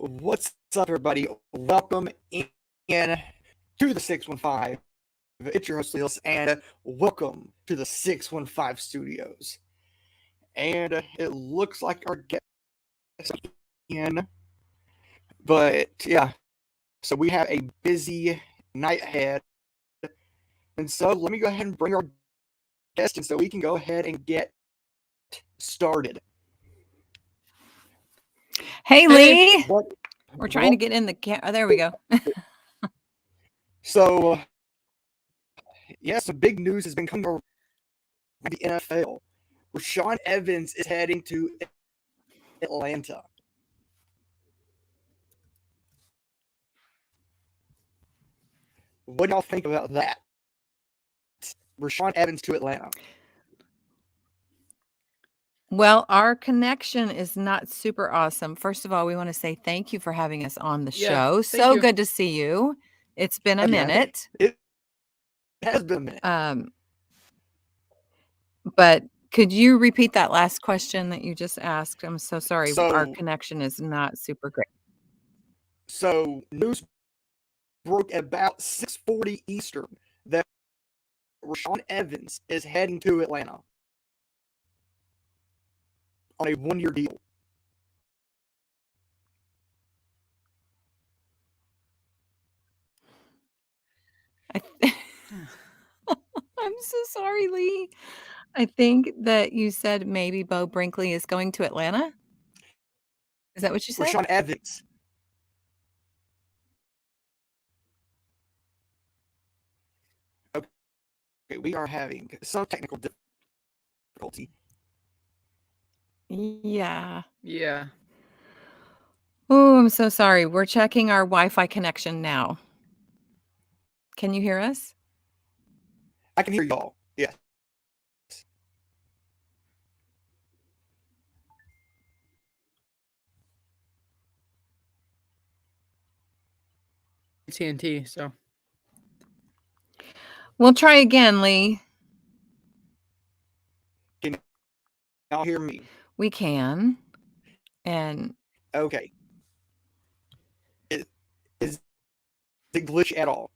What's up, everybody? Welcome in to the 615. It's your host, Leos, and welcome to the 615 studios. And it looks like our guest is in, but yeah, so we have a busy night ahead. And so let me go ahead and bring our guest in so we can go ahead and get started. Hey, Lee. What, We're trying to get in the there we go. So, yeah, some big news has been coming around the NFL. Rashawn Evans is heading to Atlanta. What do y'all think about that? Rashawn Evans to Atlanta. Well, our connection is not super awesome. First of all, we want to say thank you for having us on the show. So you. good to see you. It's been a minute. It has been a minute. But could you repeat that last question that you just asked? I'm so sorry. Our So, connection is not super great. so news broke at about 6:40 Eastern that Rashawn Evans is heading to Atlanta on a one-year deal. I'm so sorry, Lee. I think that you said maybe Bo Brinkley is going to Atlanta. Is that what you said? Rashawn Evans. Okay, we are having some technical difficulty. Yeah. Yeah. Oh, I'm so sorry. We're checking our Wi-Fi connection now. Can you hear us? I can hear y'all. Yes. TNT. So We'll try again, Lee. Can y'all hear me? We can. And Okay. Is it glitch at all?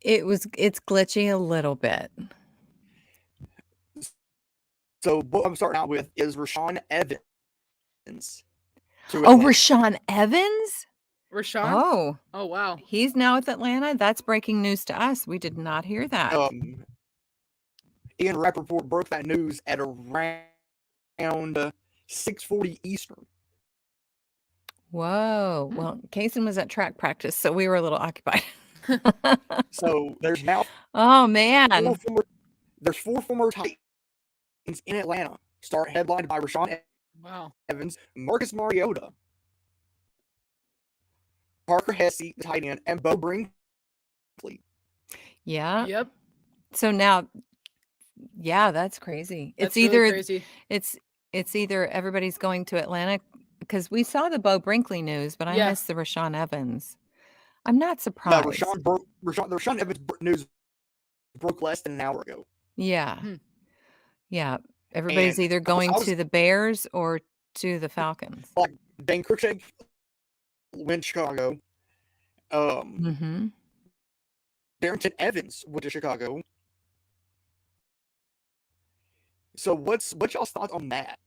it's glitchy a little bit. So what I'm starting out with is Rashawn Evans. Oh, Rashawn Evans? Rashawn? Oh, wow. He's now with Atlanta? That's breaking news to us. We did not hear that. Ian Rappaport broke that news at around 6:40 Eastern. Whoa. Well, Kaysen was at track practice, so we were a little occupied. So there's now oh man. There's four former Titans in Atlanta. Start headlined by Rashawn Evans, Marcus Mariota, Parker Hesse, the tight end, and Bo Brinkley. Yeah. Yep. So now, yeah, that's crazy. That's really crazy. It's either everybody's going to Atlanta because we saw the Bo Brinkley news, but I missed the Rashawn Evans. I'm not surprised. No, the Rashawn Evans news broke less than an hour ago. Yeah. Yeah. Everybody's either going to the Bears or to the Falcons. Like Dane Cruikshank went to Chicago. Darrington Evans went to Chicago. So what's y'all's thoughts on that?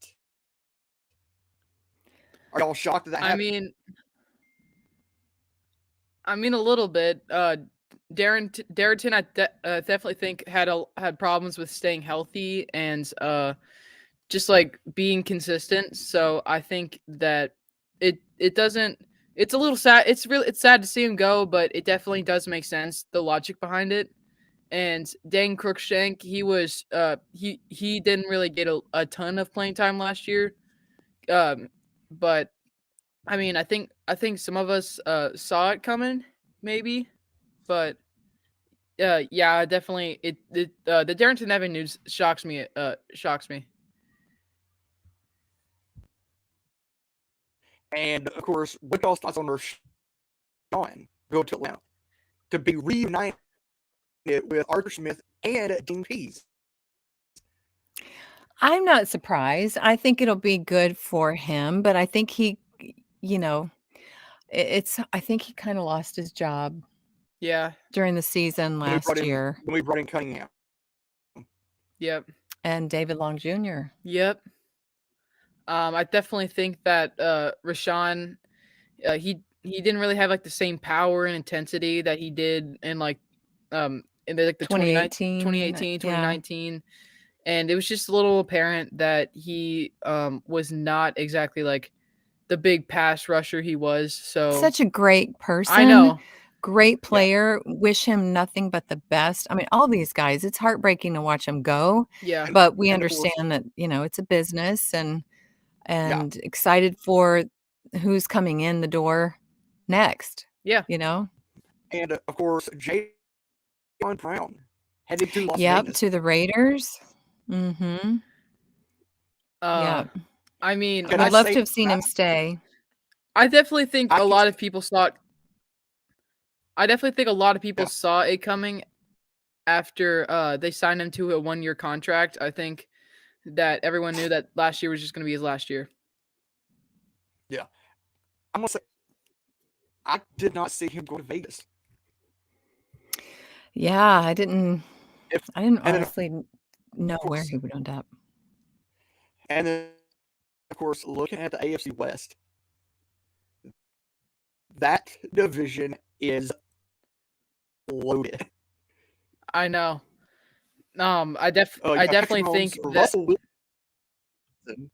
Are y'all shocked that happened? I mean a little bit. Darrington, I definitely think had problems with staying healthy and just like being consistent. So I think that it doesn't. It's a little sad. It's sad to see him go, but it definitely does make sense, the logic behind it. And Dane Cruikshank, he was he didn't really get a ton of playing time last year, but I mean I think some of us saw it coming maybe, but yeah, definitely the Darrington Evans news shocks me. And of course, what y'all's thoughts on Rashawn go to Atlanta to be reunited with Arthur Smith and Dean Pease? I'm not surprised. I think it'll be good for him, but I think he, it's I think he kinda lost his job Yeah. during the season When we brought last in year, Cunningham. Yep. and David Long Jr. Yep. I definitely think that Rashawn, he didn't really have like the same power and intensity that he did in the 2018, 2018, yeah. 2019, and it was just a little apparent that he was not exactly like the big pass rusher he was. So Such a great I person, know. great Yeah. player, wish him nothing but the best. I mean, all these guys, it's heartbreaking to watch them go, Yeah. And, but we and of course, understand that, it's a business yeah. and excited for who's coming in the door next, Yeah. you know? And of course, Jaylen Brown headed to Las Yep, Vegas. to the Raiders. Mhm. Uh, Yep. I mean, Can Would I love say to have seen him stay. I definitely think I a can lot of people saw it. I definitely think a lot of people yeah, saw it coming after they signed him to a 1-year contract. I think that everyone knew that last year was just going to be his last year. yeah. I'm gonna say I did not see him go to Vegas. Yeah, If I didn't and then of honestly know where course he would end up. and then of course looking at the AFC West, that division is loaded. I know. You I got Patrick definitely Mahomes, think that. Russell Wilson,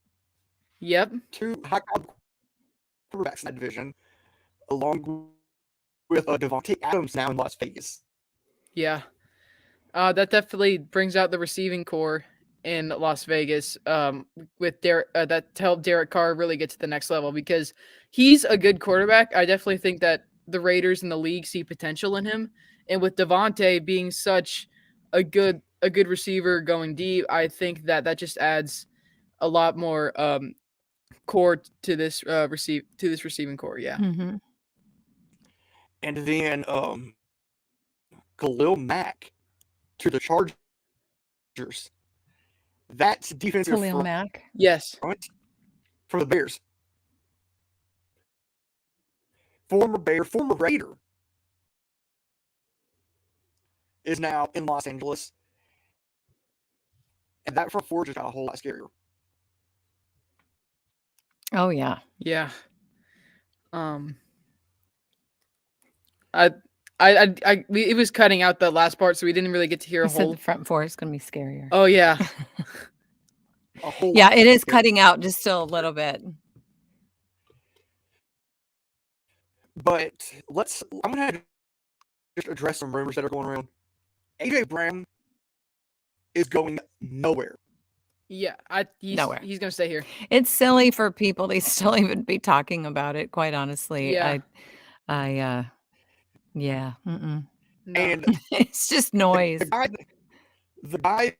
Yep. two high quarterbacks in that division, along with Devontae Adams now in Las Vegas. Yeah. That definitely brings out the receiving core in Las Vegas. With Derek, that to help Derek Carr really get to the next level because he's a good quarterback. I definitely think that the Raiders and the league see potential in him, and with Devontae being such a good receiver going deep, I think that just adds a lot more core to this receiving core. Yeah. Mhm. And then Khalil Mack to the Chargers. That's defensive Khalil front Mack. Yes. for the Bears. Former Bear, former Raider is now in Los Angeles. And that front four just got a whole lot scarier. Oh, yeah. Yeah. Um. I. It was cutting out the last part, so we didn't really get to hear a You said the whole. front four is gonna be scarier. Oh yeah, A whole Yeah, lot it is scarier. cutting out just still a little bit. But I'm going to just address some rumors that are going around. AJ Brown is going nowhere. yeah. Nowhere. He's gonna stay here. It's silly for people to still even be talking about it, quite honestly. Yeah. Yeah, mm-mm. No. And It's just the noise. guy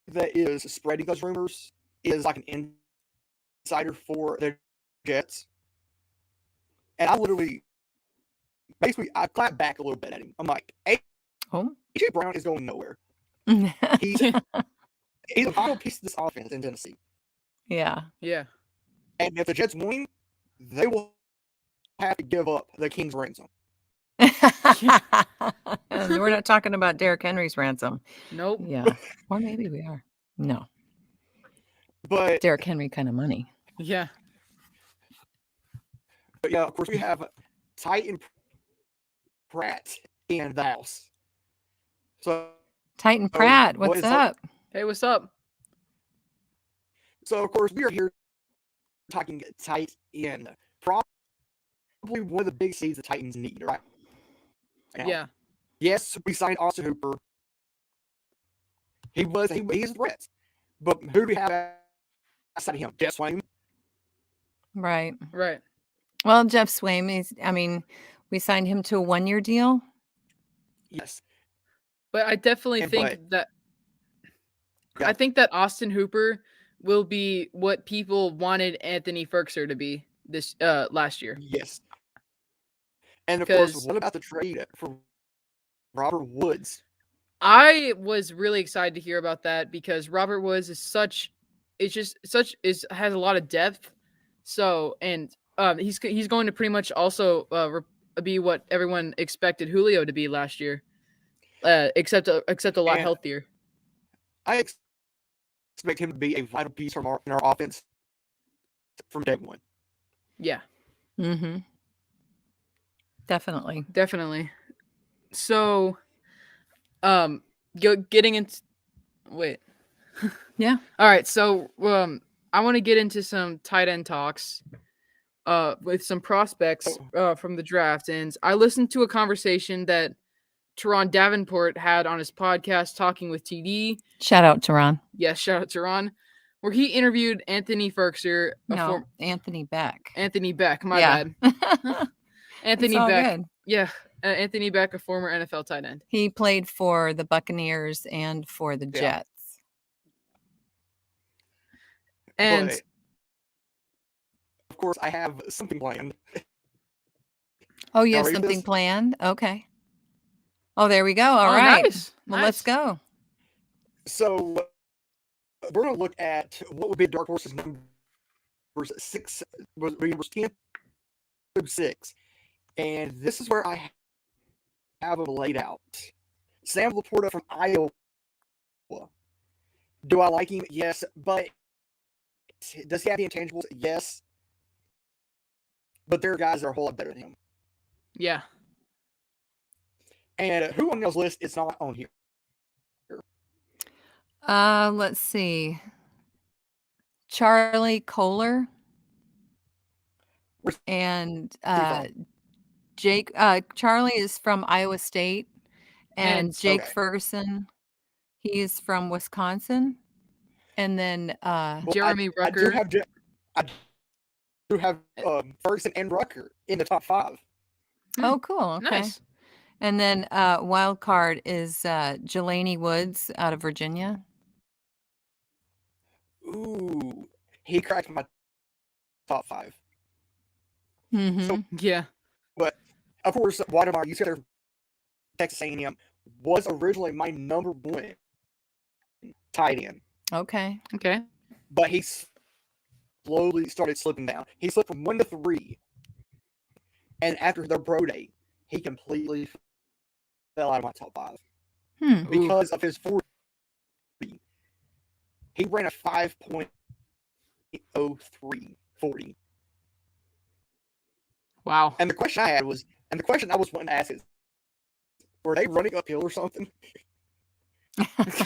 that is spreading those rumors is like an insider for the Jets. And I basically, I clapped back a little bit at him. I'm like, Oh. AJ Brown is going nowhere. He's a vital piece of this offense in Tennessee. Yeah. Yeah. And if the Jets win, they will have to give up the King's ransom. And we're not talking about Derrick Henry's ransom. Nope. Yeah. Or maybe we are. No. But Derrick Henry kind of money. Yeah. yeah, of course, we have Titan Pratt in the house. So Titan Pratt, what what's is up? up? Hey, what's up? So of course we are here talking tight end. Probably one of the big seeds the Titans need, right? Now, Yeah. yes, we signed Austin Hooper. He is a threat. But who do we have outside of him? Jeff Swain? Right. Right. Well, Jeff Swaim we signed him to a 1-year deal. Yes. But I definitely And think that Yeah. I think that Austin Hooper will be what people wanted Anthony Ferkser to be this last year. Yes. And of course, Because what about the trade for Robert Woods? I was really excited to hear about that because Robert Woods is has a lot of depth. So, and he's going to pretty much also be what everyone expected Julio to be last year, except a lot And healthier. I expect him to be a vital piece in our offense from day one. Yeah, Mm-hmm. Definitely. definitely. So, getting into wait. Yeah. All right, so I want to get into some tight end talks with some prospects So, from the draft, and I listened to a conversation that Teron Davenport had on his podcast, Talking with TD. Shout out to Ron. Yes, shout out to Ron, where he interviewed Anthony Ferkser, No, Anthony Beck. Anthony Beck. My Yeah. bad, It's Anthony all Beck. good. Yeah, Anthony Beck, a former NFL tight end. He played for the Buccaneers and for the yeah. Jets. And But of course, I have something planned. Oh, you Y'all have ready for something this? planned? Okay. Oh, there we go. All oh, right. nice. Well, nice. let's go. So we're going to look at what would be Dark Horse's numbers 6, numbers 10 through 6. And this is where I have them laid out. Sam Laporta from Iowa. Do I like him? Yes. But does he have the intangibles? Yes. But there are guys that are a whole lot better than him. Yeah. And who on y'all's list is not on here? Let's see. Charlie Kohler Where's and he from? Jake. Charlie is from Iowa State, and And Jake Okay. Ferguson, he is from Wisconsin. And then Well, Jeremy I do Rucker. have Ferguson and Rucker in the top 5. oh, cool. Okay. Nice. And then wild card is Jelani Woods out of Virginia. Ooh, he cracked my top 5. Mm-hmm. So, Yeah. but of course, Wadamar, you said there, Texas A&M was originally my number 1 tight end, Okay. Okay. but he slowly started slipping down. He slipped from 1 to 3, and after the pro day, he completely fell out of my top 5 Hmm. because of his 40. He ran a 5.03 40. Wow. And the question I was wanting to ask is, were they running uphill or something? That's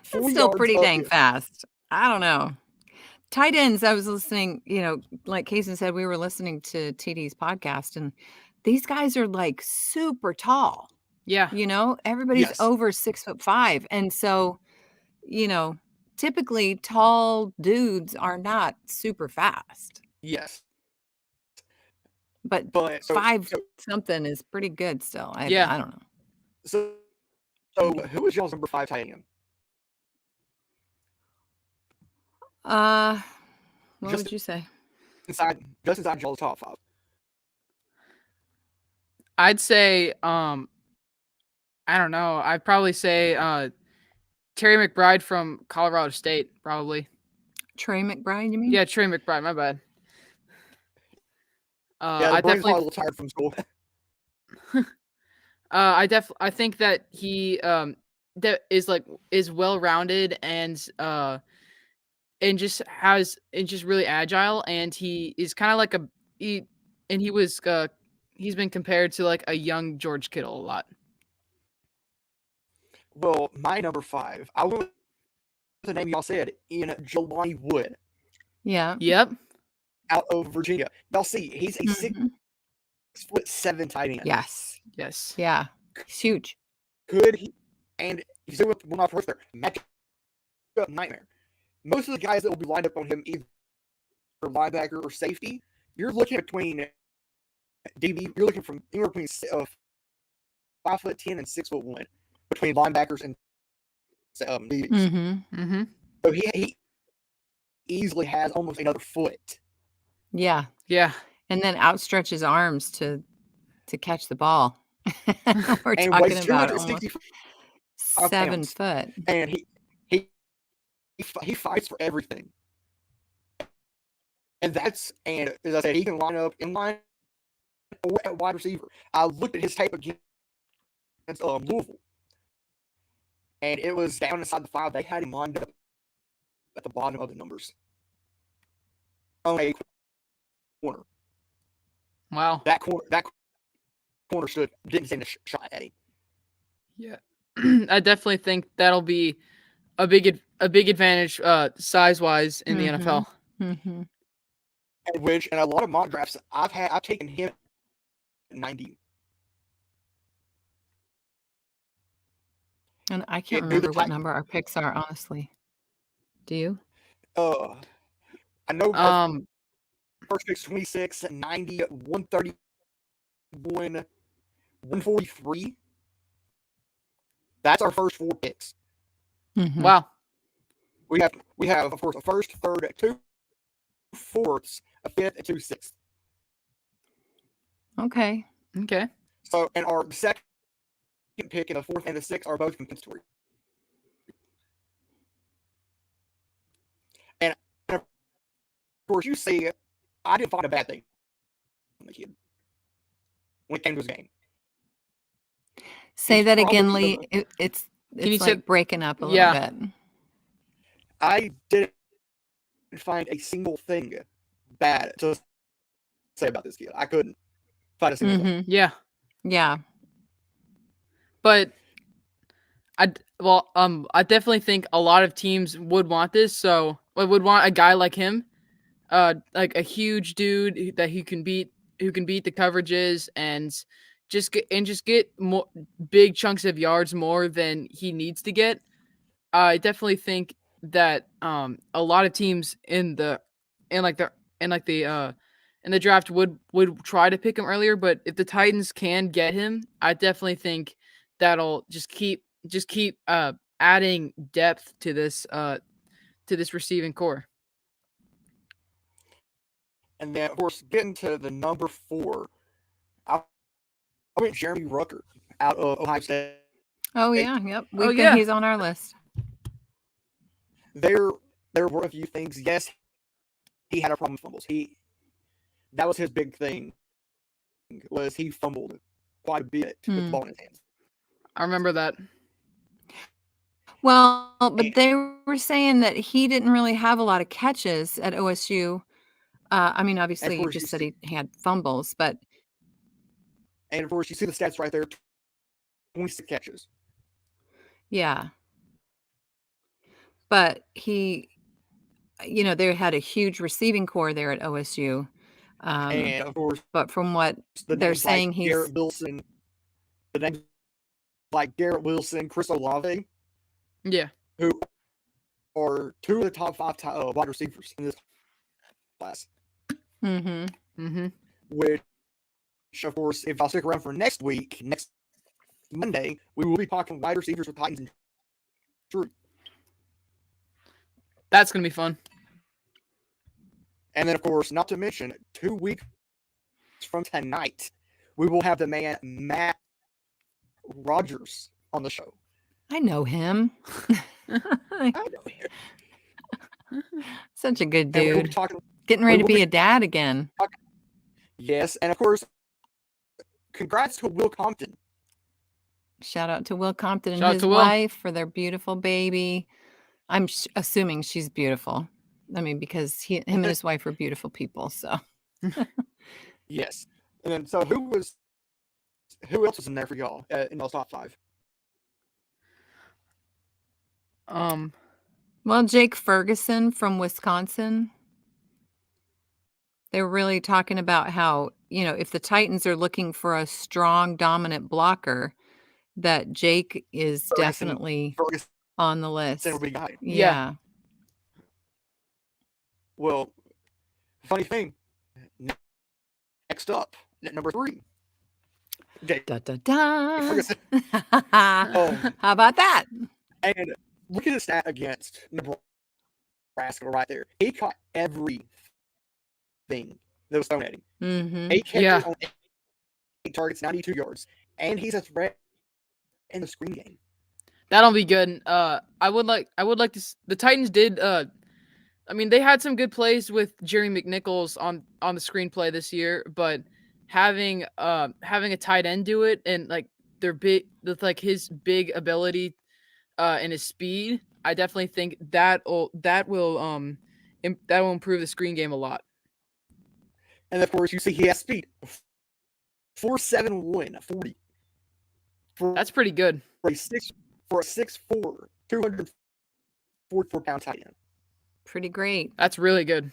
4 still yards pretty dang uphill. fast. I don't know. Tight ends, I was listening, like Kason said, we were listening to TD's podcast, and these guys are like super tall. Yeah. Everybody's Yes. over 6'5". And so, typically tall dudes are not super fast. Yes. But But so 5 something is pretty good still. Yeah. I don't know. so who is y'all's number 5 tight end? What Just would you say? just inside y'all's top 5. I'd say I don't know. I'd probably say Terry McBride from Colorado State, probably. Trey McBride, you mean? Yeah, Trey McBride, my bad. Yeah, I Brian's definitely probably a little tired from school. I think that he that is well rounded and just really agile, and he is kind of like he's been compared to like a young George Kittle a lot. Well, my number 5, I went with the name y'all said, in Jelani Wood Yeah. Yep. out of Virginia. Y'all see, he's a Mhm. 6'7" tight end. Yes. Yes. Yeah. He's huge. Could he? And he's doing one of my first there. Matchup nightmare. Most of the guys that will be lined up on him, either linebacker or safety, you're looking between DB. You're looking from anywhere between 5'10" and 6'1" between linebackers and DBs. Mm-hmm. Mm-hmm. So he easily has almost another foot. Yeah. Yeah. And then outstretch his arms to catch the ball. We're And talking weighs about almost 265 7 pounds. foot. And he fights for everything. and as I said, he can line up in line or at wide receiver. I looked at his tape against Louisville, and it was down inside the 5. They had him lined up at the bottom of the numbers on a corner. Wow. That corner didn't stand a shot at him. Yeah. I definitely think that'll be a big advantage size wise in the NFL. Mm-hmm. And in a lot of mock drafts I've taken him at 90. And I can't remember what number our picks are, honestly. Do you? I know our first pick's 26, 90, 131, 143. That's our first 4 picks. Mm-hmm. Wow. We have of course a first, third, 2 fourths, a fifth, and 2 sixths. Okay. So, and our second pick and the 4th and the 6th are both compensatory. And of course, you see, I didn't find a bad thing on the kid when it came to his game. Say that again, Lee. It's like breaking up a little bit. I didn't find a single thing bad to say about this kid. I couldn't find a single thing. Yeah. But I definitely think a lot of teams would want this. So would want a guy like him, like a huge dude that who can beat the coverages and just get more big chunks of yards more than he needs to get. I definitely think that a lot of teams in the draft would try to pick him earlier, but if the Titans can get him, I definitely think that'll just keep adding depth to this receiving core. And then, of course, getting to the number 4, I went Jeremy Rucker out of Ohio State. Oh yeah, yep. He's on our list. There were a few things. Yes, he had a problem with fumbles. That was his big thing. Was he fumbled quite a bit with the ball in his hands. I remember that. Well, but they were saying that he didn't really have a lot of catches at OSU. I mean, obviously, you just said he had fumbles, but and of course, you see the stats right there: 26 catches. Yeah, but he, they had a huge receiving core there at OSU. And of course, but from what they're saying, like he's Garrett Wilson. The names like Garrett Wilson, Chris Olave, who are 2 of the top 5 wide receivers in this class. Which, of course, if I'll stick around for next Monday, we will be talking wide receivers with Titans and Drew. That's gonna be fun. And then, of course, not to mention, 2 weeks from tonight, we will have the man Matt Rogers on the show. I know him. I know him. Such a good dude. We'll Getting ready to be a dad again. Yes, and of course, congrats to Will Compton. Shout out to Will Compton and his wife for their beautiful baby. I'm assuming she's beautiful. I mean, because him and his wife are beautiful people. So, yes. And then, so who else was in there for y'all in those top 5? Well, Jake Ferguson from Wisconsin. They were really talking about how, if the Titans are looking for a strong, dominant blocker, that Jake is definitely on the list. Yeah. Well, funny thing. Next up, at number 3. Jake Ferguson. How about that? And look at his stat against Nebraska right there. He caught everything that was thrown at him. 8 catches on 8 targets, 92 yards. And he's a threat in the screen game. That'll be good. I would like to. The Titans did I mean, they had some good plays with Jerry McNichols on the screenplay this year, but having a tight end do it and like their big with like his big ability and his speed, I definitely think that will improve the screen game a lot. And of course, you see he has speed. 4.71 40. That's pretty good. For a 6'4", 244-pound tight end. Pretty great. That's really good.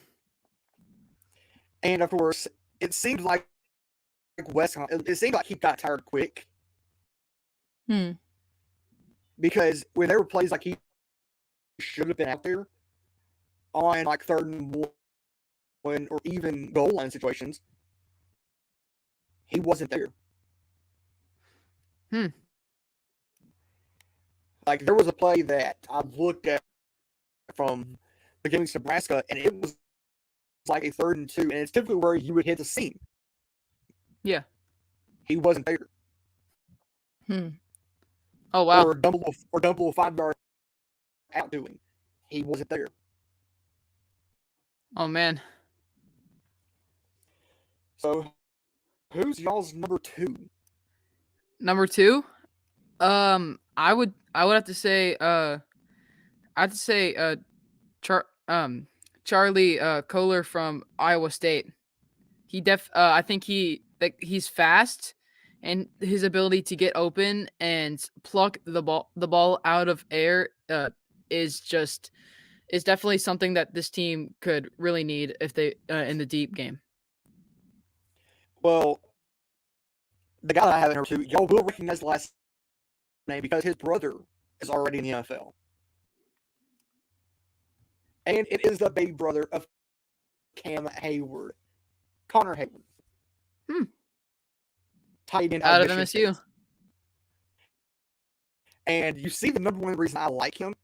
And of course, it seemed like it seemed like he got tired quick. Because when there were plays like he should have been out there on like 3rd and 1 or even goal line situations, he wasn't there. Like there was a play that I looked at from against Nebraska, and it was like a 3rd and 2, and it's typically where you would hit the seam. Yeah. He wasn't there. Oh wow. Or dump a 5-yard outdoing. He wasn't there. Oh man. So, who's y'all's number 2? Number 2? I would have to say Charlie Kohler from Iowa State. I think he's fast, and his ability to get open and pluck the ball out of air is definitely something that this team could really need if they in the deep game. Well, the guy that I have in number 2, y'all will recognize the last name because his brother is already in the NFL. And it is the big brother of Cam Hayward, Connor Hayward. Tight end out of MSU. State. And you see the number one reason I like him.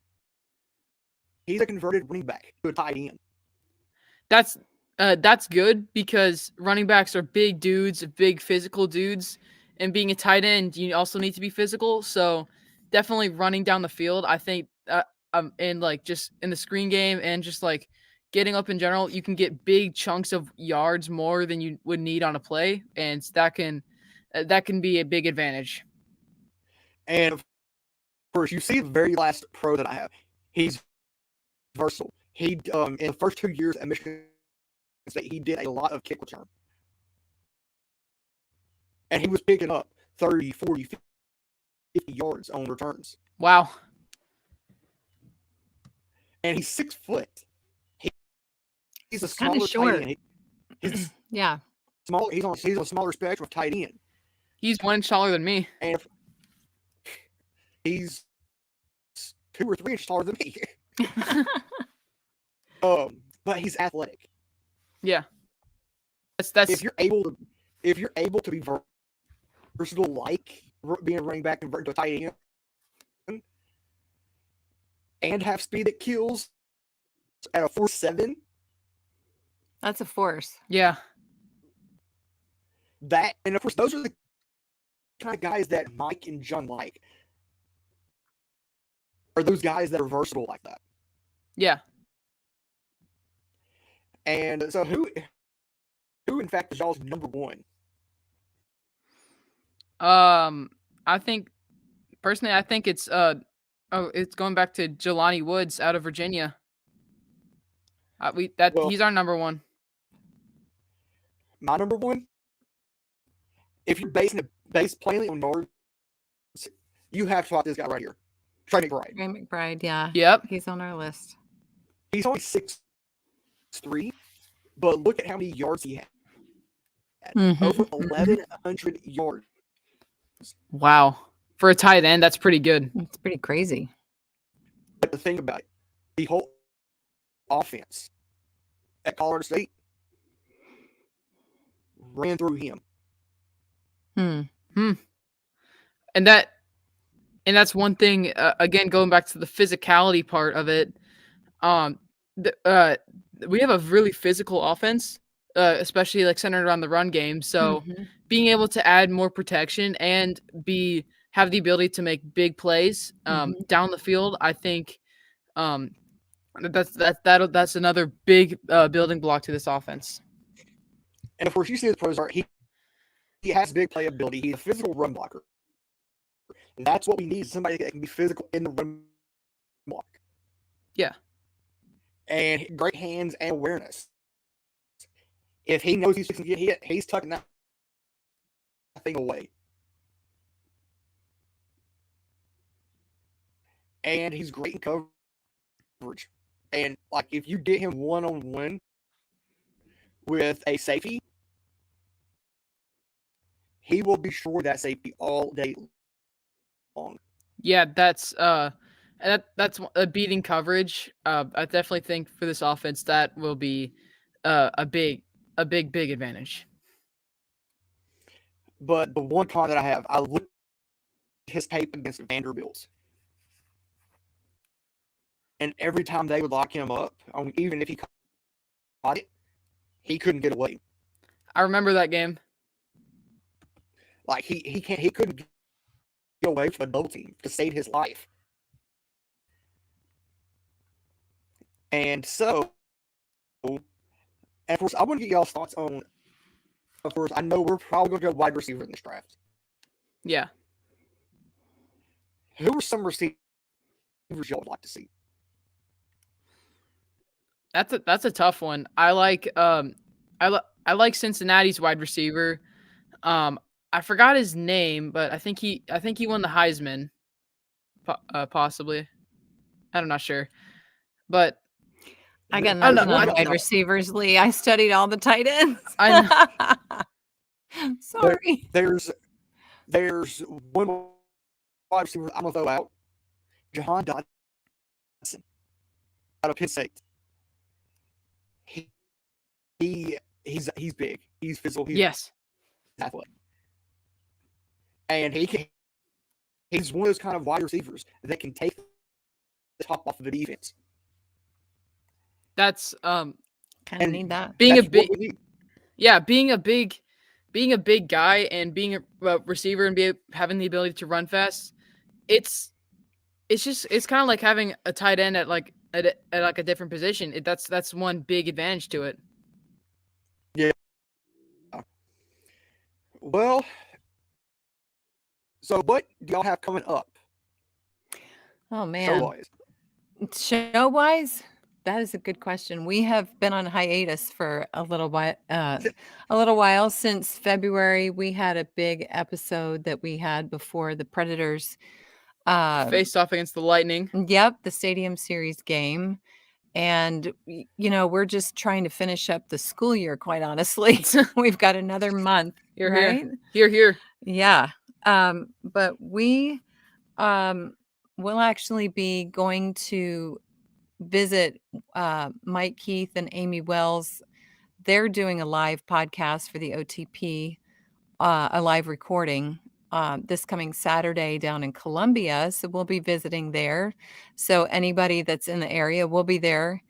He's a converted running back to a tight end. That's good because running backs are big dudes, big physical dudes, and being a tight end, you also need to be physical. So definitely running down the field, I think, and like just in the screen game and just like getting up in general, you can get big chunks of yards more than you would need on a play, and that can be a big advantage. And of course, you see the very last pro that I have. He's versatile. He in the first 2 years at Michigan State, he did a lot of kick return. And he was picking up 30, 40, 50 yards on returns. Wow. And he's 6 foot. He's a kind of smaller short. tight end. He's Yeah. small. He's on a smaller spectrum of tight end. He's 1 inch taller than me. And he's 2 or 3 inches taller than me. But he's athletic. Yeah. That's if you're able to be versatile, like being a running back and convert to a tight end, and have speed that kills at a 4.7. That's a force. Yeah. That, and of course, those are the kind of guys that Mike and John like. Are those guys that are versatile like that? Yeah. And so who in fact is y'all's number 1? I think personally, it's it's going back to Jelani Woods out of Virginia. He's our number 1. My number 1. If you're based plainly on yards, you have to talk this guy right here, Trey McBride. Trey McBride, yeah. Yep. He's on our list. He's only 6'3", but look at how many yards he had. Over 1,100 yards. Wow. For a tight end, that's pretty good. It's pretty crazy. But the thing about it, the whole offense at Colorado State ran through him. And that's one thing, again, going back to the physicality part of it. We have a really physical offense, especially like centered around the run game. So being able to add more protection and have the ability to make big plays down the field, I think That's another big building block to this offense. And of course, you see the pros are he has big playability. He's a physical run blocker. And that's what we need, somebody that can be physical in the run block. Yeah. And great hands and awareness. If he knows he's going to get hit, he's tucking that thing away. And he's great in coverage. And like if you get him one-on-one with a safety, he will be sure that safety all day long. Yeah, that's a beating coverage. I definitely think for this offense that will be a big advantage. But the one con that I have, I looked at his tape against Vanderbilt. And every time they would lock him up, even if he caught it, he couldn't get away. I remember that game. Like he couldn't get away from a double team to save his life. And so, and of course, I want to get y'all's thoughts on. Of course, I know we're probably going to go wide receiver in this draft. Yeah. Who are some receivers y'all would like to see? That's a tough one. I like Cincinnati's wide receiver. I forgot his name, but I think he won the Heisman, possibly. I'm not sure, but I got nothing on wide receivers, Lee. I studied all the tight ends. Sorry. There's one wide receiver I'm gonna throw out, Jahan Dotson, out of Penn State. He's big. He's physical. He's athletic, and he's one of those kind of wide receivers that can take the top off of the defense. That's kind of need that. Being a big guy and being a receiver and having the ability to run fast. It's kind of like having a tight end at a different position. That's one big advantage to it. Yeah. Well, so what do y'all have coming up? Oh man. Show-wise? That is a good question. We have been on hiatus for a little while since February. We had a big episode that we had before the Predators faced off against the Lightning. Yep, the Stadium Series game. And, we're just trying to finish up the school year, quite honestly. We've got another month, right? Here. Yeah. But we will actually be going to visit Mike Keith and Amy Wells. They're doing a live podcast for the OTP, a live recording this coming Saturday down in Columbia. So we'll be visiting there. So anybody that's in the area will be there.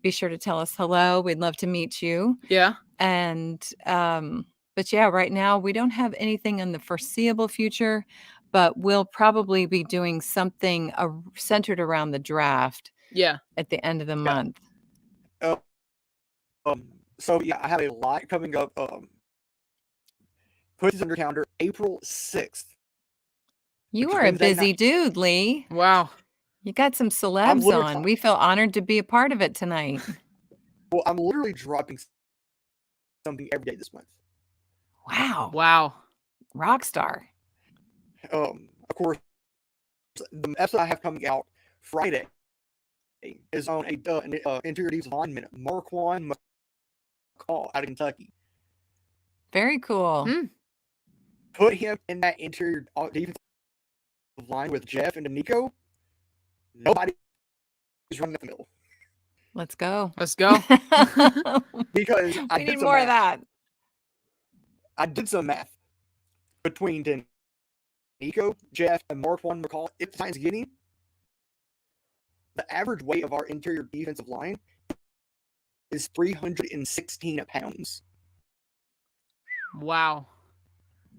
Be sure to tell us hello. We'd love to meet you. Yeah. And but yeah, right now we don't have anything in the foreseeable future, but we'll probably be doing something centered around the draft. Yeah. At the end of the month. So yeah, I have a lot coming up. Put this under calendar, April 6th. You are a busy dude, Lee. Wow. You got some celebs on. We feel honored to be a part of it tonight. Well, I'm literally dropping something every day this month. Wow. Rockstar. Of course, the episode I have coming out Friday is on an interior defensive lineman, Marquand McCall out of Kentucky. Very cool. Put him in that interior defensive line with Jeff and Nico. Nobody is running up the middle. Let's go. Because we need more of that. I did some math between Nico, Jeff, and Marquand McCall. If the Titans getting the average weight of our interior defensive line is 316 pounds. Wow.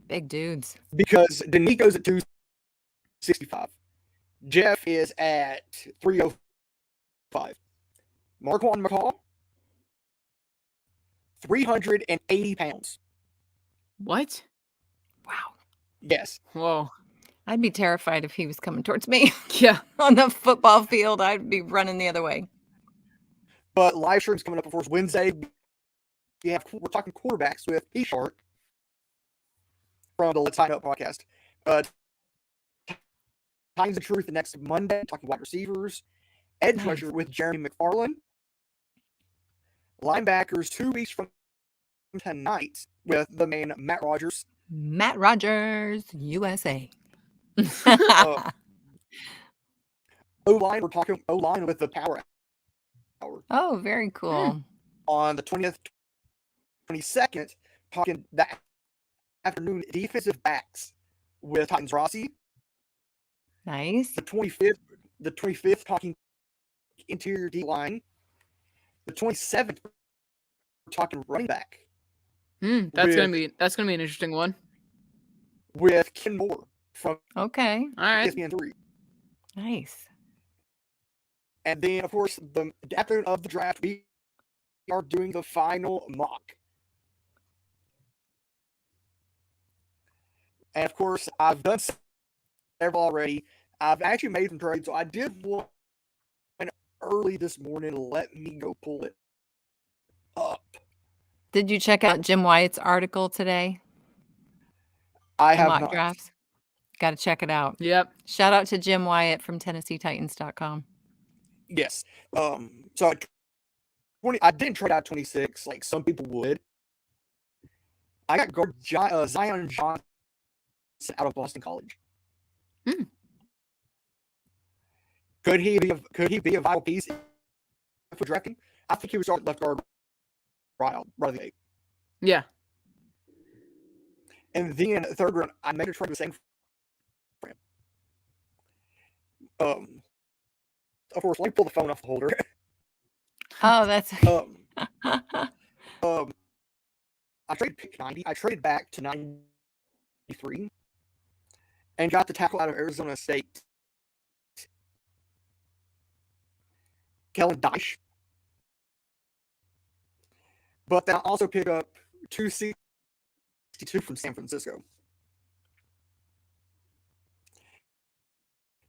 Big dudes. Because Danico's at 265. Jeff is at 305. Marquand McCall, 380 pounds. What? Wow. Yes. Whoa. I'd be terrified if he was coming towards me Yeah. on the football field. I'd be running the other way. But live stream's coming up, of course, Wednesday. We're talking quarterbacks with P Shark from the Let's Sign Up podcast. Times of Truth the next Monday, talking wide receivers. Edge Nice. rusher with Jeremy McFarland. Linebackers 2 weeks from tonight with the main Matt Rogers. Matt Rogers, USA. O-line, we're talking O-line with the Power Hour. Oh, very cool. On the 20th, 22nd, talking that afternoon defensive backs with Titans Rossi. Nice. The 25th, talking interior D-line. The 27th, we're talking running back. That's gonna be an interesting one. With Ken Moore from Okay. All right. ESPN 3. Nice. And then, of course, the afternoon of the draft, we are doing the final mock. And, of course, I've done several already. I've actually made some trades, so I did one early this morning. Let me go pull it up. Did you check out Jim Wyatt's article today? I have Mock not. drafts. Got to check it out. Yep. Shout out to Jim Wyatt from TennesseeTitans.com. Yes. So I didn't trade out 26 like some people would. I got guard Zion Johnson out of Boston College. Could he be a vital piece for drafting? I think he would start left guard right out of the gate. Yeah. And then third round, I made a trade with San Fran. Of course, let me pull the phone off the holder. Oh, that's I traded pick 90. I traded back to 93 and got the tackle out of Arizona State, Kellen Dyche. But then I also pick up 262 from San Francisco.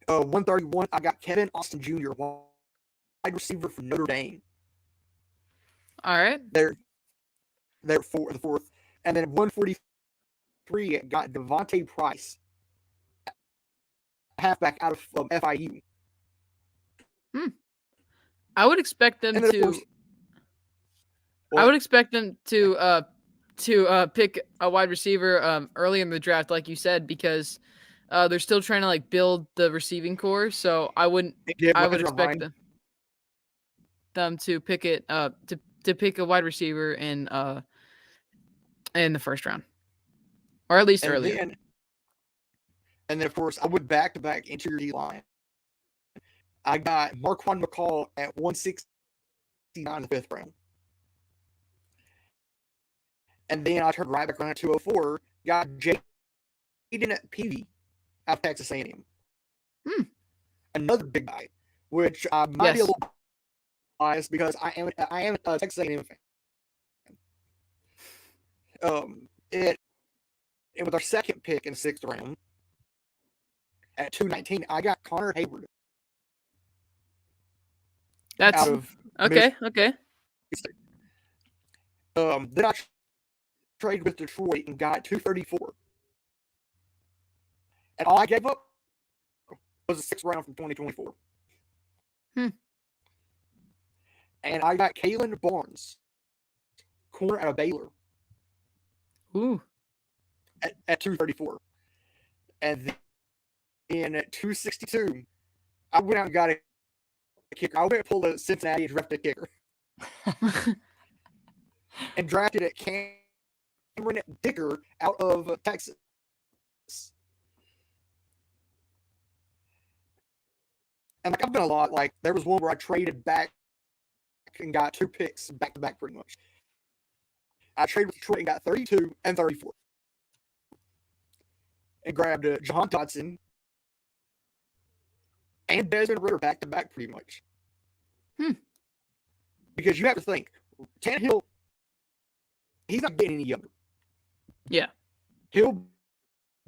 131, I got Kevin Austin Jr., wide receiver from Notre Dame. All right. They're the fourth. And then 143, got Devontae Price, halfback out of FIU. I would expect them And then, of to. course, I would expect them to pick a wide receiver early in the draft, like you said, because they're still trying to like build the receiving core. So I would expect them to pick it to pick a wide receiver in the first round, or at least earlier. And then, of course, I went back-to-back interior D-line. I got Marquand McCall at 169 in the fifth round. And then I turned right back around at 204. Got Jaden Peavy out of Texas A&M. Another big guy, which I might be a little biased because I am a Texas A&M fan. And with our second pick in the sixth round, at 219, I got Connor Hayward. That's out of okay. Then I traded with Detroit and got 234. And all I gave up was a sixth round from 2024. And I got Kalen Barnes, corner out of Baylor. Ooh. At 234. And then at 262, I went out and got a kicker. I went and pulled a Cincinnati and drafted a kicker. And drafted at Cameron Dicker out of Texas. And like I've done a lot. Like there was one where I traded back and got 2 picks back to back pretty much. I traded with Detroit and got 32 and 34. And grabbed Jahan Dotson and Desmond Ritter back to back pretty much. because you have to think, Tannehill, he's not getting any younger. Yeah. He'll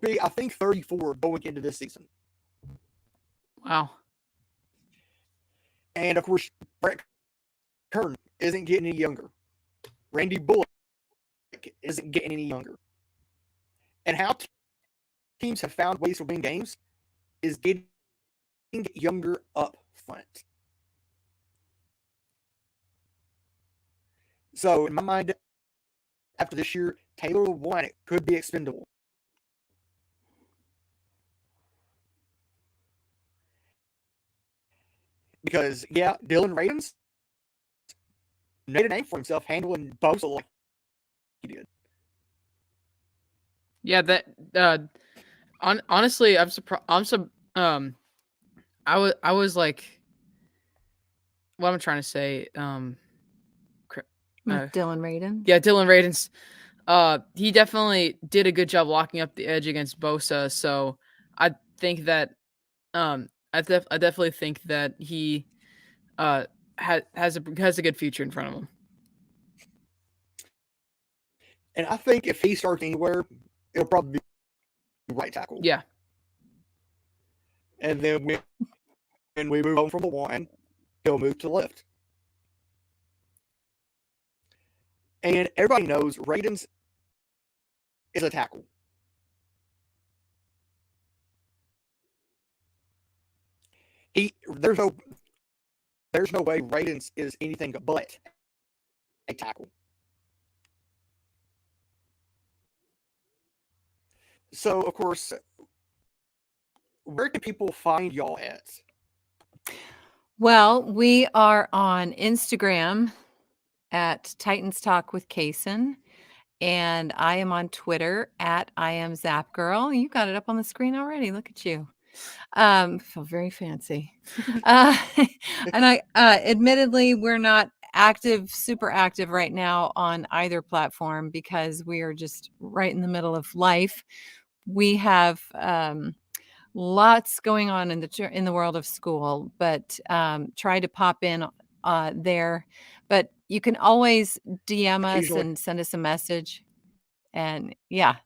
be, I think, 34 going into this season. Wow. And of course, Brett Kern isn't getting any younger. Randy Bullock isn't getting any younger. And how teams have found ways to win games is getting younger up front. So, in my mind, after this year, Taylor Lewan could be expendable. Because, yeah, Dylan Ravens made a name for himself handling Bosa like he did. Yeah, that honestly, I'm surprised. I was like, what I'm trying to say. With Dylan Radin. Yeah, Dylan Radins. He definitely did a good job locking up the edge against Bosa. So I think that, I definitely think that he has a good future in front of him. And I think if he starts anywhere, it'll probably be right tackle. Yeah. And then when we move on from the line, he'll move to the left. And everybody knows Radins is a tackle. There's no way Radins is anything but a tackle. So, of course, where can people find y'all at? Well, we are on Instagram at Titans Talk with Kaysen. And I am on Twitter at I am Zap Girl. You got it up on the screen already. Look at you. Feel very fancy. And I admittedly we're not super active right now on either platform because we are just right in the middle of life. We have lots going on in the world of school, but try to pop in there. But you can always DM us and send us a message. And yeah.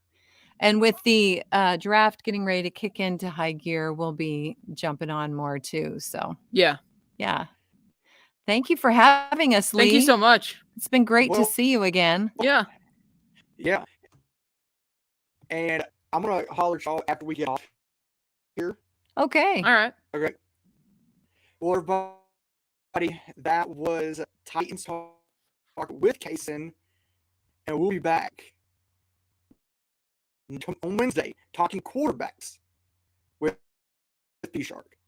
And with the draft getting ready to kick into high gear, we'll be jumping on more too. So Yeah. Thank you for having us, Lee. Thank you so much. It's been great to see you again. Yeah. Yeah. And I'm going to holler at y'all after we get off here. Okay. All right. Okay. Well, everybody, that was Titans Talk with Kaysen, and we'll be back on Wednesday talking quarterbacks with B-Shark.